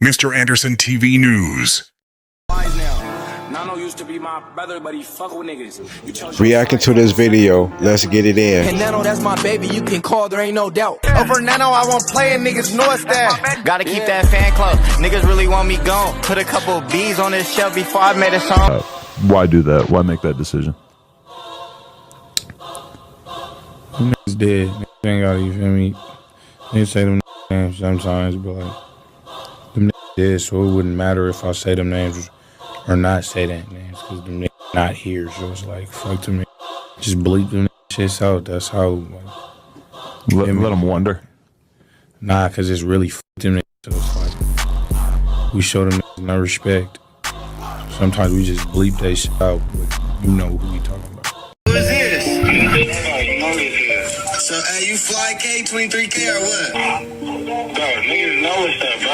Mr. Anderson TV News. Nano used to be my brother, but he fuck with niggas. Reacting to this video, let's get it in. And Nano, that's my baby, you can call, there ain't no doubt. Over Nano, I won't play it, niggas know it's that. Gotta keep that fan club. Niggas really want me gone. Put a couple B's on this shelf before I made a song. Why do that? Why make that decision? Them niggas dead. Niggas ain't gotta, you feel me? Niggas say them names sometimes, but like, them niggas dead, so it wouldn't matter if I say them names or not say that names, because them niggas not here, so it's like, fuck them niggas. Just bleep them shits out, that's how, like. Let them wonder. Nah, because it's really fuck them niggas, so it's like, we show them niggas no respect. Sometimes we just bleep that shit out, but you know who we talking about. Who is this? So, hey, you fly K23K or what? Bro, niggas know what's up, bro.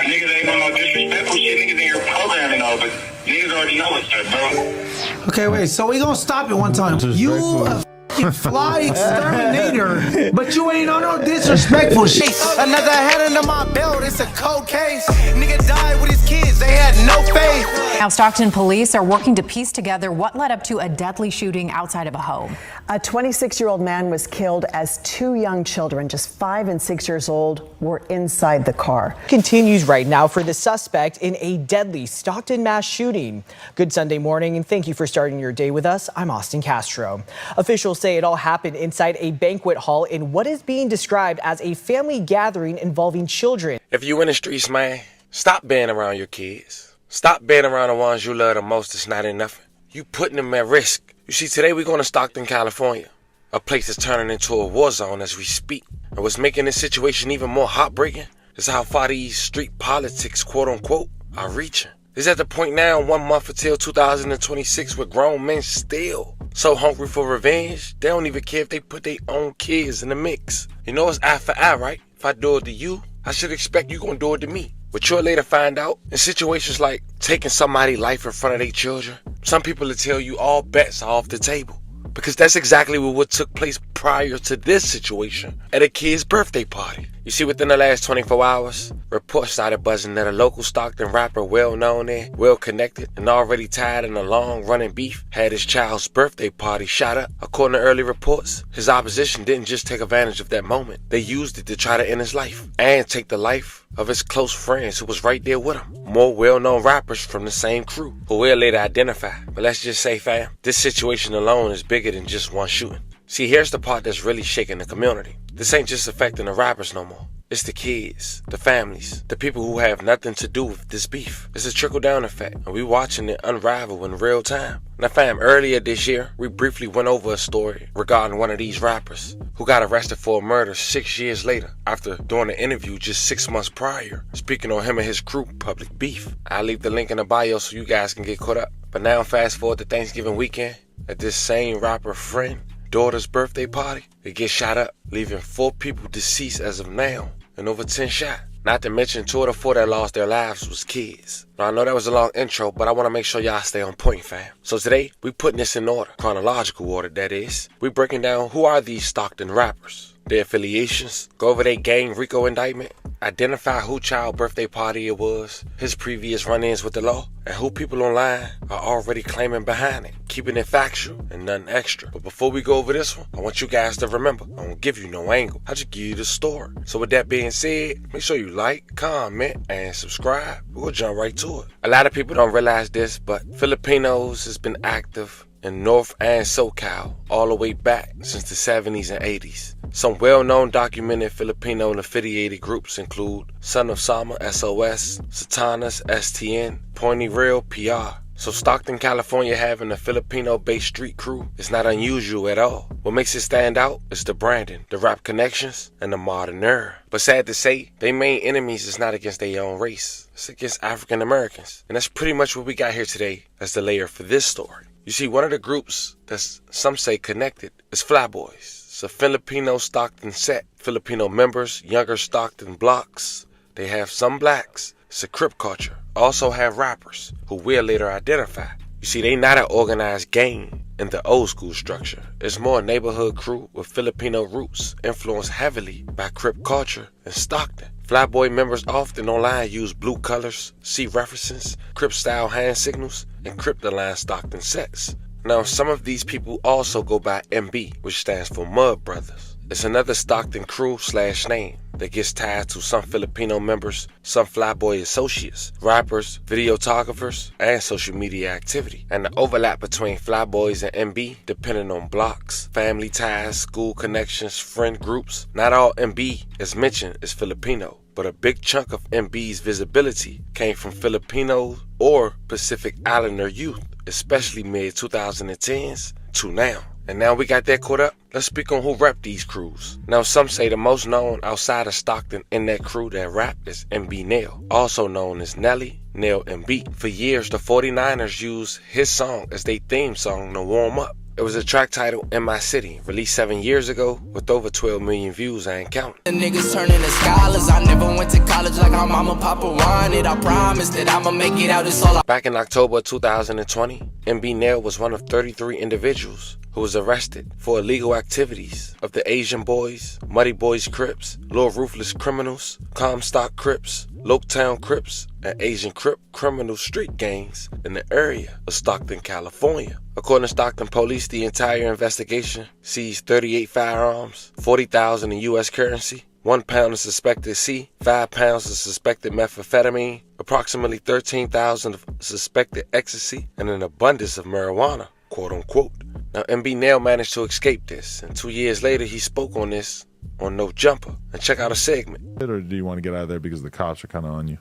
Niggas ain't on no disrespectful shit. Niggas in here programming all, but niggas already know what's up, bro. Okay, wait, so we gonna stop it one time. You a f***ing fly exterminator, but you ain't on no disrespectful shit. Another head under my belt, it's a cold case. Nigga died with his kids, they had no faith. Now, Stockton police are working to piece together what led up to a deadly shooting outside of a home. A 26-year-old man was killed as two young children, just 5 and 6 years old, were inside the car. Continues right now for the suspect in a deadly Stockton mass shooting. Good Sunday morning, and thank you for starting your day with us. I'm Austin Castro. Officials say it all happened inside a banquet hall in what is being described as a family gathering involving children. If you in the streets, man, stop being around your kids. Stop being around the ones you love the most. It's not enough. You putting them at risk. You see, today we're going to Stockton, California, a place that's turning into a war zone as we speak. And what's making this situation even more heartbreaking is how far these street politics, quote unquote, are reaching. It's at the point now, 1 month until 2026, where grown men still so hungry for revenge, they don't even care if they put their own kids in the mix. You know it's eye for eye, right? If I do it to you, I should expect you gonna do it to me. But you'll later find out, in situations like taking somebody's life in front of their children, some people will tell you all bets are off the table. Because that's exactly what took place prior to this situation at a kid's birthday party. You see, within the last 24 hours, reports started buzzing that a local Stockton rapper, well known there, well connected, and already tied in a long running beef, had his child's birthday party shot up. According to early reports, his opposition didn't just take advantage of that moment. They used it to try to end his life and take the life of his close friends who was right there with him. More well-known rappers from the same crew who we'll later identify. But let's just say, fam, this situation alone is bigger than just one shooting. See, here's the part that's really shaking the community. This ain't just affecting the rappers no more. It's the kids, the families, the people who have nothing to do with this beef. It's a trickle-down effect, and we watching it unravel in real time. Now, fam, earlier this year, we briefly went over a story regarding one of these rappers who got arrested for a murder 6 years later after doing an interview just 6 months prior, speaking on him and his crew public beef. I'll leave the link in the bio so you guys can get caught up. But now, fast forward to Thanksgiving weekend, at this same rapper friend daughter's birthday party, they get shot up, leaving 4 people deceased as of now and over 10 shot. Not to mention 2 of the 4 that lost their lives was kids. Now, I know that was a long intro, but I want to make sure y'all stay on point, fam. So today, we putting this in order, chronological order that is. We breaking down who are these Stockton rappers, their affiliations, go over their gang RICO indictment, identify who child birthday party it was, his previous run-ins with the law, and who people online are already claiming behind it, keeping it factual and nothing extra. But before we go over this one, I want you guys to remember, I don't give you no angle, I just give you the story. So with that being said, make sure you like, comment, and subscribe. We'll jump right to it. A lot of people don't realize this, but Filipinos has been active in North and SoCal all the way back since the 70s and 80s. Some well-known documented Filipino and affiliated groups include Son of Sama, SOS, Satanas, STN, Pointy Real, PR. So Stockton, California having a Filipino-based street crew is not unusual at all. What makes it stand out is the branding, the rap connections, and the modern era. But sad to say, their main enemies is not against their own race. It's against African Americans. And that's pretty much what we got here today as the layer for this story. You see, one of the groups that's some say connected is Flyboys. It's a Filipino Stockton set. Filipino members, younger Stockton blocks. They have some blacks. It's a Crip culture. Also have rappers who we'll later identify. You see, they not an organized gang in the old school structure. It's more a neighborhood crew with Filipino roots influenced heavily by Crip culture in Stockton. Flyboy members often online use blue colors, C references, Crip-style hand signals, and Cryptoline Stockton sets. Now, some of these people also go by MB, which stands for Mud Brothers. It's another Stockton crew/name that gets tied to some Filipino members, some Flyboy associates, rappers, videographers, and social media activity. And the overlap between Flyboys and MB, depending on blocks, family ties, school connections, friend groups. Not all MB, as mentioned, is Filipino, but a big chunk of MB's visibility came from Filipino or Pacific Islander youth, especially mid-2010s to now. And now we got that caught up, let's speak on who rep these crews. Now, some say the most known outside of Stockton in that crew that rap is MB Nail, also known as Nelly, Nail MB. For years, the 49ers used his song as their theme song to warm up. It was a track titled In My City, released 7 years ago with over 12 million views, I ain't counting. The niggas turning to scholars. I never went to college like my mama, papa wanted. I promise that I'ma make it out, it's all I... Back in October 2020, MB Nail was one of 33 individuals who was arrested for illegal activities of the Asian Boys, Muddy Boys Crips, Lil Ruthless Criminals, Comstock Crips, Loketown Crips, and Asian Crip criminal street gangs in the area of Stockton, California. According to Stockton police, the entire investigation seized 38 firearms, 40,000 in U.S. currency, 1 pound of suspected C, 5 pounds of suspected methamphetamine, approximately 13,000 of suspected ecstasy, and an abundance of marijuana, quote unquote. Now, MB Nail managed to escape this, and 2 years later, he spoke on this on No Jumper. And check out a segment. Or do you want to get out of there because the cops are kind of on you?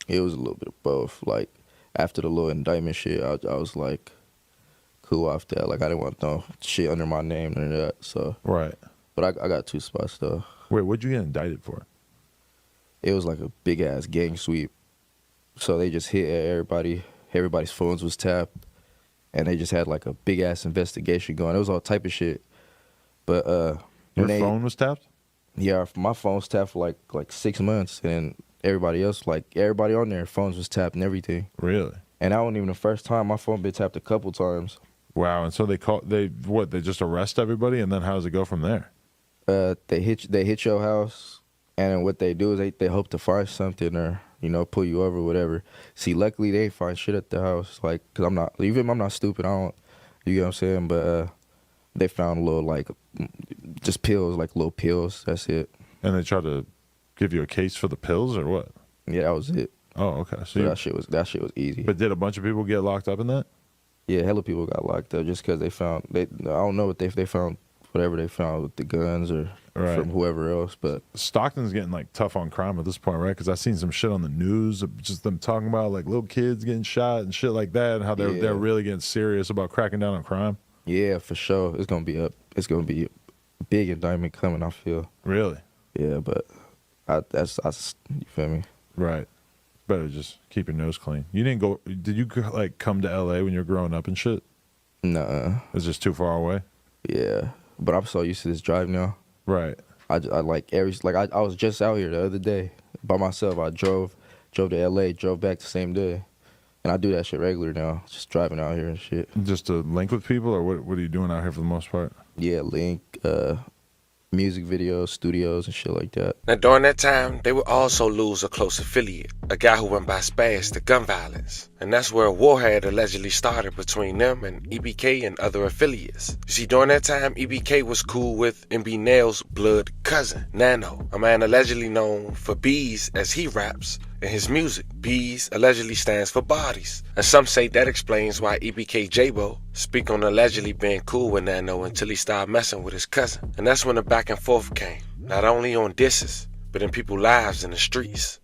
It was a little bit of both. Like, after the little indictment shit, I was like, cool off that. Like, I didn't want no shit under my name or that, so. Right. But I got 2 spots, though. Wait, what'd you get indicted for? It was like a big-ass gang sweep. So they just hit everybody. Everybody's phones was tapped. And they just had like a big-ass investigation going. It was all type of shit. But your phone was tapped? Yeah, my phone was tapped for like 6 months. And everybody else, like everybody on there, phones was tapped and everything. Really? And that wasn't even the first time. My phone been tapped a couple times. Wow. And so they just arrest everybody, and then how does it go from there? They hit your house, and then what they do is they hope to find something or, you know, pull you over or whatever. See, luckily they ain't find shit at the house, like, cause I'm not stupid. I don't, you know what I'm saying? But they found a little, like, just pills, like little pills. That's it. And they tried to give you a case for the pills or what? Yeah, that was it. Oh, okay. So that shit was easy. But did a bunch of people get locked up in that? Yeah, hella people got locked up just because they found I don't know what they found, whatever they found with the guns or from whoever else. But Stockton's getting like tough on crime at this point, right? Because I've seen some shit on the news, just them talking about like little kids getting shot and shit like that, and how they're really getting serious about cracking down on crime. Yeah, for sure. It's gonna be a big indictment coming, I feel. Really? Yeah, but that's you feel me? Right. Better just keep your nose clean. You didn't go? Did you like come to LA when you were growing up and shit? Nuh-uh. It's just too far away. Yeah, but I'm so used to this drive now. Right. I like I was just out here the other day by myself. I drove to LA, drove back the same day, and I do that shit regular now. Just driving out here and shit. Just to link with people, or what are you doing out here for the most part? Yeah, link, music videos, studios, and shit like that. Now, during that time, they would also lose a close affiliate, a guy who went by Spaz to gun violence. And that's where a war had allegedly started between them and EBK and other affiliates. You see, during that time, EBK was cool with MB Nail's blood cousin, Nano, a man allegedly known for Bees as he raps in his music. Bees allegedly stands for bodies. And some say that explains why EBK J-Bo speak on allegedly being cool with Nano until he started messing with his cousin. And that's when the back and forth came, not only on disses, but in people's lives in the streets.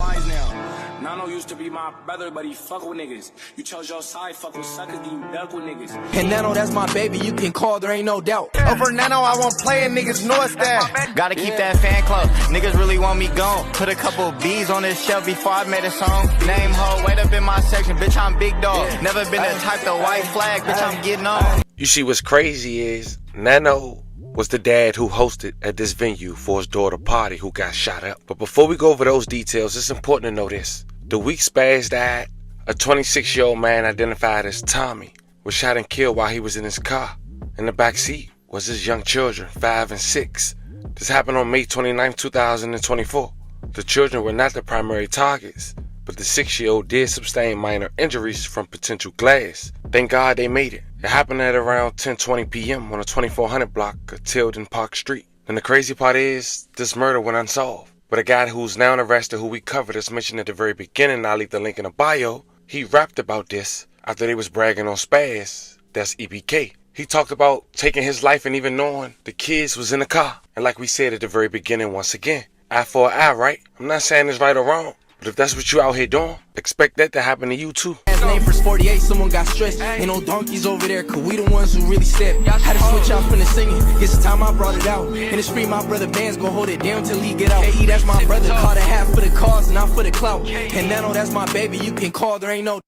Nano used to be my brother, but he fuck with niggas. You chose your side, fuck with suckers, then you duck with niggas. And Nano, that's my baby, you can call, there ain't no doubt. Over Nano, I won't play it, niggas know it's that. Gotta keep that fan club. Niggas really want me gone. Put a couple of B's on this shelf before I made a song. Name ho, wait up in my section, bitch, I'm big dog. Never been the type to white flag, bitch, I'm getting on. You see, what's crazy is Nano was the dad who hosted at this venue for his daughter party who got shot up. But before we go over those details, it's important to know this. The week Spaz died, a 26-year-old man identified as Tommy was shot and killed while he was in his car. In the back seat was his young children, 5 and 6. This happened on May 29, 2024. The children were not the primary targets, but the 6-year-old did sustain minor injuries from potential glass. Thank God they made it. It happened at around 10:20 p.m. on the 2400 block of Tilden Park Street. And the crazy part is, this murder went unsolved. But a guy who's now arrested, who we covered as mentioned at the very beginning, I'll leave the link in the bio, he rapped about this after they was bragging on Spaz, that's EBK. He talked about taking his life and even knowing the kids was in the car. And like we said at the very beginning, once again, eye for an eye, right? I'm not saying it's right or wrong, but if that's what you out here doing, expect that to happen to you too. Name for 48, someone got stressed. Ain't no donkeys over there, cause we the ones who really step. Had to switch out from the singing, guess the time I brought it out. In the street, my brother Band's gon' hold it down till he get out. Hey, that's my brother, caught a half for the cause, not for the clout. And Nano, that's my baby, you can call, there ain't no.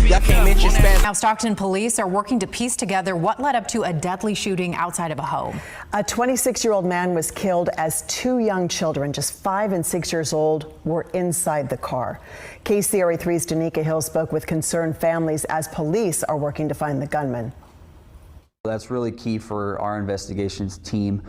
Now, Stockton police are working to piece together what led up to a deadly shooting outside of a home. A 26-year-old man was killed as two young children, just 5 and 6 years old, were inside the car. KCRA3's Danica Hill spoke with concerned families as police are working to find the gunman. That's really key for our investigations team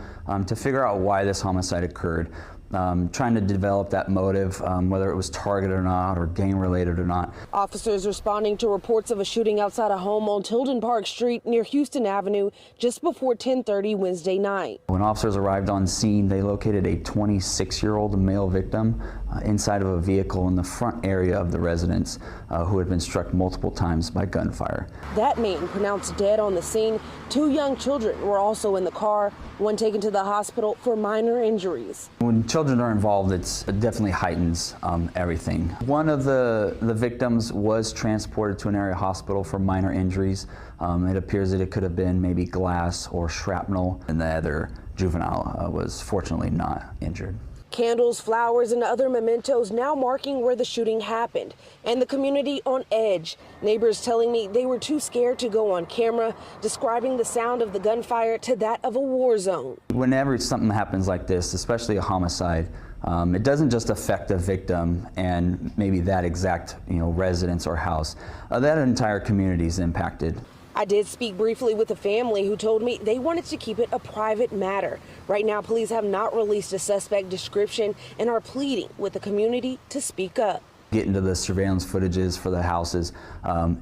to figure out why this homicide occurred. Trying to develop that motive, whether it was targeted or not, or gang-related or not. Officers responding to reports of a shooting outside a home on Tilden Park Street near Houston Avenue just before 10:30 Wednesday night. When officers arrived on scene, they located a 26-year-old male victim inside of a vehicle in the front area of the residence who had been struck multiple times by gunfire. That man pronounced dead on the scene. 2 young children were also in the car, one taken to the hospital for minor injuries. When children are involved, it definitely heightens everything. One of the victims was transported to an area hospital for minor injuries. It appears that it could have been maybe glass or shrapnel, and the other juvenile was fortunately not injured. Candles, flowers, and other mementos now marking where the shooting happened, and the community on edge. Neighbors telling me they were too scared to go on camera, describing the sound of the gunfire to that of a war zone. Whenever something happens like this, especially a homicide, it doesn't just affect the victim and maybe that exact residence or house. That entire community is impacted. I did speak briefly with a family who told me they wanted to keep it a private matter. Right now, police have not released a suspect description and are pleading with the community to speak up. Getting to the surveillance footages for the houses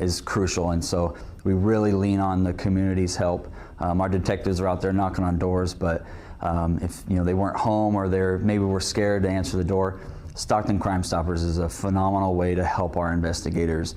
is crucial, and so we really lean on the community's help. Our detectives are out there knocking on doors, but if they weren't home or maybe were scared to answer the door, Stockton Crime Stoppers is a phenomenal way to help our investigators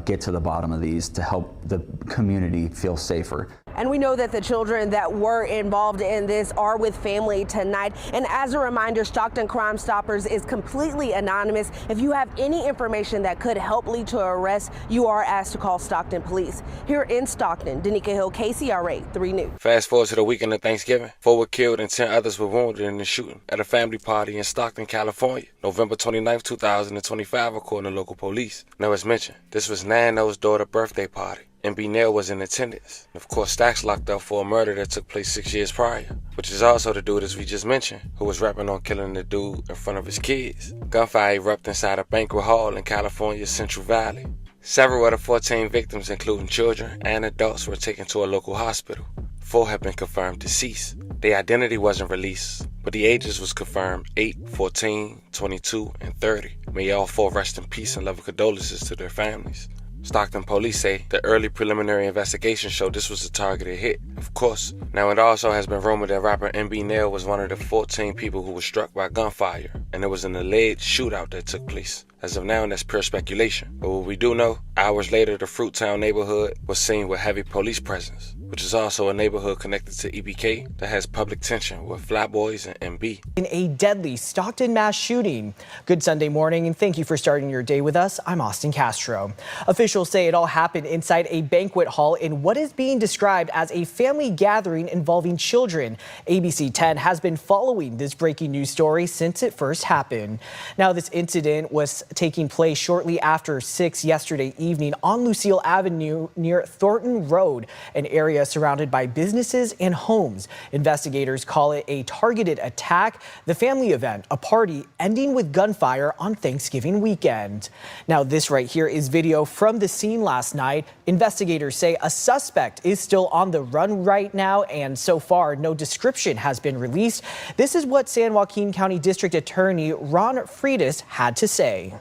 get to the bottom of these, to help the community feel safer. And we know that the children that were involved in this are with family tonight. And as a reminder, Stockton Crime Stoppers is completely anonymous. If you have any information that could help lead to an arrest, you are asked to call Stockton Police. Here in Stockton, Danica Hill, KCRA 3 News. Fast forward to the weekend of Thanksgiving. 4 were killed and 10 others were wounded in the shooting at a family party in Stockton, California, November 29, 2025, according to local police. Now, as mentioned, this was Nano's daughter's birthday party, and B. Nail was in attendance. Of course, Stacks locked up for a murder that took place 6 years prior, which is also the dude, as we just mentioned, who was rapping on killing the dude in front of his kids. Gunfire erupted inside a banquet hall in California's Central Valley. Several of the 14 victims, including children and adults, were taken to a local hospital. 4 have been confirmed deceased. Their identity wasn't released, but the ages was confirmed: 8, 14, 22, and 30. May all 4 rest in peace and love and condolences to their families. Stockton police say the early preliminary investigation showed this was a targeted hit, of course. Now, it also has been rumored that rapper MB Nail was one of the 14 people who were struck by gunfire, and it was an alleged shootout that took place. As of now, that's pure speculation. But what we do know, hours later, the Fruittown neighborhood was seen with heavy police presence, which is also a neighborhood connected to EBK that has public tension with Flatboys and MB. In a deadly Stockton mass shooting. Good Sunday morning, and thank you for starting your day with us. I'm Austin Castro. Officials say it all happened inside a banquet hall in what is being described as a family gathering involving children. ABC 10 has been following this breaking news story since it first happened. Now, this incident was taking place shortly after 6 yesterday evening on Lucille Avenue near Thornton Road, an area area surrounded by businesses and homes. Investigators call it a targeted attack. The family event, a party ending with gunfire on Thanksgiving weekend. Now, this right here is video from the scene last night. Investigators say a suspect is still on the run right now, and so far, no description has been released. This is what San Joaquin County District Attorney Ron Freitas had to say.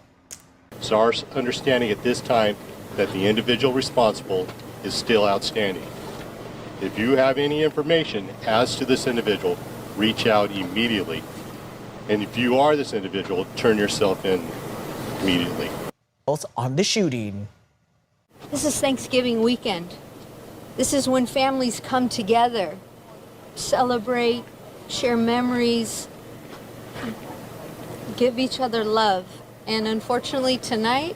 It's our understanding at this time that the individual responsible is still outstanding. If you have any information as to this individual, reach out immediately. And if you are this individual, turn yourself in immediately. On the shooting. This is Thanksgiving weekend. This is when families come together, celebrate, share memories, give each other love. And unfortunately tonight,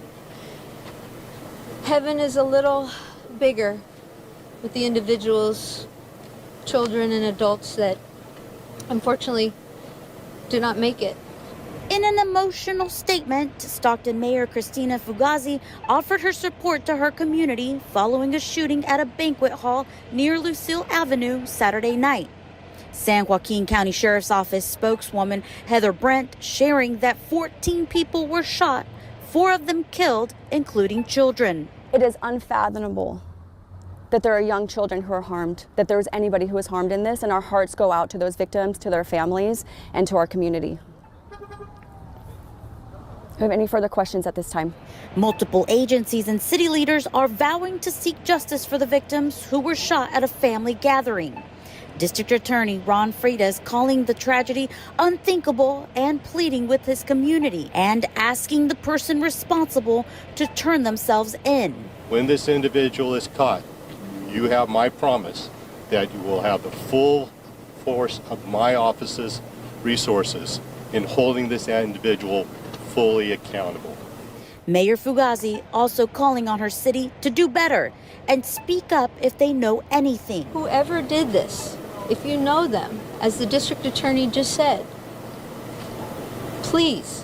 heaven is a little bigger with the individuals, children and adults that unfortunately do not make it. In an emotional statement, Stockton Mayor Christina Fugazi offered her support to her community following a shooting at a banquet hall near Lucille Avenue Saturday night. San Joaquin County Sheriff's Office spokeswoman Heather Brent sharing that 14 people were shot, 4 of them killed, including children. It is unfathomable that there are young children who are harmed, that there was anybody who was harmed in this, and our hearts go out to those victims, to their families, and to our community. Do you have any further questions at this time? Multiple agencies and city leaders are vowing to seek justice for the victims who were shot at a family gathering. District Attorney Ron Freitas calling the tragedy unthinkable and pleading with his community and asking the person responsible to turn themselves in. When this individual is caught, you have my promise that you will have the full force of my office's resources in holding this individual fully accountable. Mayor Fugazi also calling on her city to do better and speak up if they know anything. Whoever did this, if you know them, as the district attorney just said, please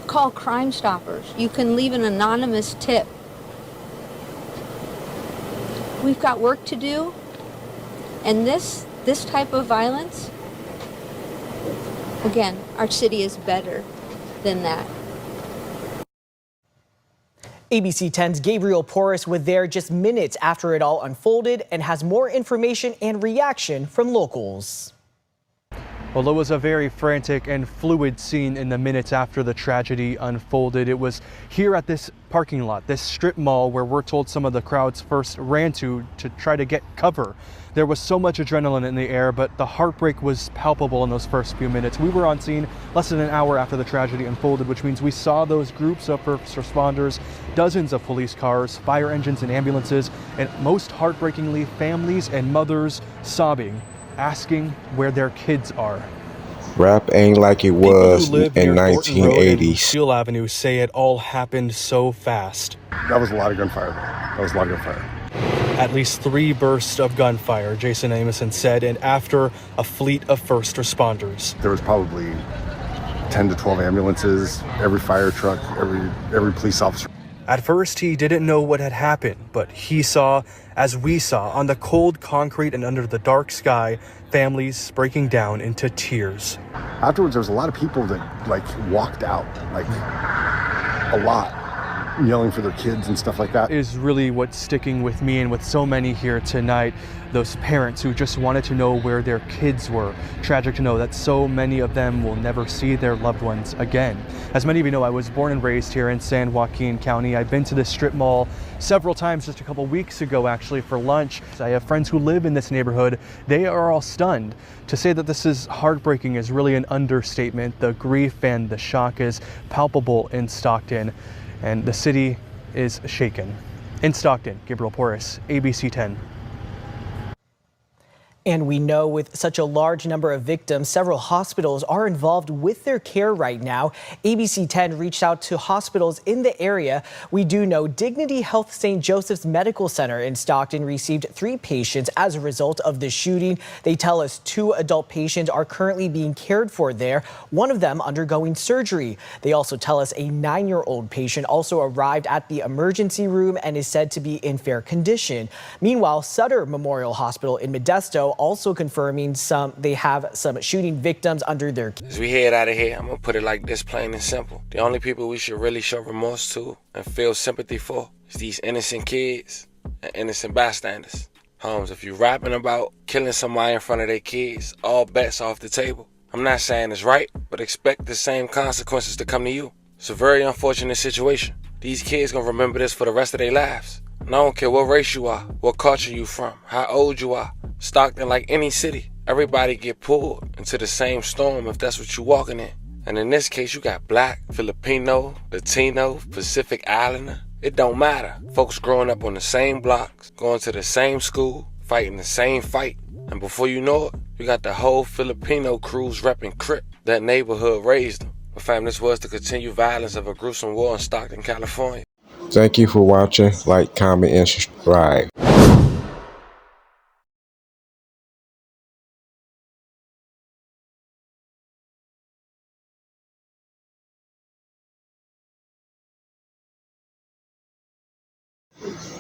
call Crime Stoppers. You can leave an anonymous tip. We've got work to do, and this type of violence, again, our city is better than that. ABC 10's Gabriel Porras was there just minutes after it all unfolded and has more information and reaction from locals. Well, it was a very frantic and fluid scene in the minutes after the tragedy unfolded. It was here at this parking lot, this strip mall, where we're told some of the crowds first ran to try to get cover. There was so much adrenaline in the air, but the heartbreak was palpable in those first few minutes. We were on scene less than an hour after the tragedy unfolded, which means we saw those groups of first responders, dozens of police cars, fire engines and ambulances, and most heartbreakingly, families and mothers sobbing, asking where their kids are. Rap ain't like it was in Thornton Road and 1980s. Lucille Avenue say it all happened so fast. That was a lot of gunfire. That was a lot of gunfire. At least 3 bursts of gunfire, Jason Amoson said, and after a fleet of first responders. There was probably 10 to 12 ambulances, every fire truck, every police officer. At first, he didn't know what had happened, but he saw, as we saw, on the cold concrete and under the dark sky, families breaking down into tears. Afterwards, there was a lot of people that walked out, a lot, yelling for their kids and stuff like that. Is really what's sticking with me and with so many here tonight. Those parents who just wanted to know where their kids were. Tragic to know that so many of them will never see their loved ones again. As many of you know, I was born and raised here in San Joaquin County. I've been to this strip mall several times just a couple weeks ago, actually, for lunch. I have friends who live in this neighborhood. They are all stunned. To say that this is heartbreaking is really an understatement. The grief and the shock is palpable in Stockton, and the city is shaken. In Stockton, Gabriel Porras, ABC 10. And we know with such a large number of victims, several hospitals are involved with their care right now. ABC 10 reached out to hospitals in the area. We do know Dignity Health St. Joseph's Medical Center in Stockton received 3 patients as a result of the shooting. They tell us 2 adult patients are currently being cared for there, one of them undergoing surgery. They also tell us a 9-year-old patient also arrived at the emergency room and is said to be in fair condition. Meanwhile, Sutter Memorial Hospital in Modesto also confirming they have some shooting victims under their care. As we head out of here, I'm gonna put it like this, plain and simple. The only people we should really show remorse to and feel sympathy for is these innocent kids and innocent bystanders. Holmes, if you're rapping about killing somebody in front of their kids, all bets off the table. I'm not saying it's right, but expect the same consequences to come to you. It's a very unfortunate situation. These kids gonna remember this for the rest of their lives. And I don't care what race you are, what culture you from, how old you are. Stockton, like any city, everybody get pulled into the same storm if that's what you walking in. And in this case, you got black, Filipino, Latino, Pacific Islander. It don't matter. Folks growing up on the same blocks, going to the same school, fighting the same fight. And before you know it, you got the whole Filipino crews repping Crip. That neighborhood raised them. But fam, this was the continued violence of a gruesome war in Stockton, California. Thank you for watching. Like, comment, and subscribe.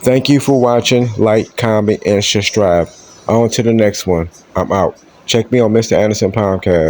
Thank you for watching. Like, comment, and subscribe. On to the next one. I'm out. Check me on Mr. Anderson Podcast.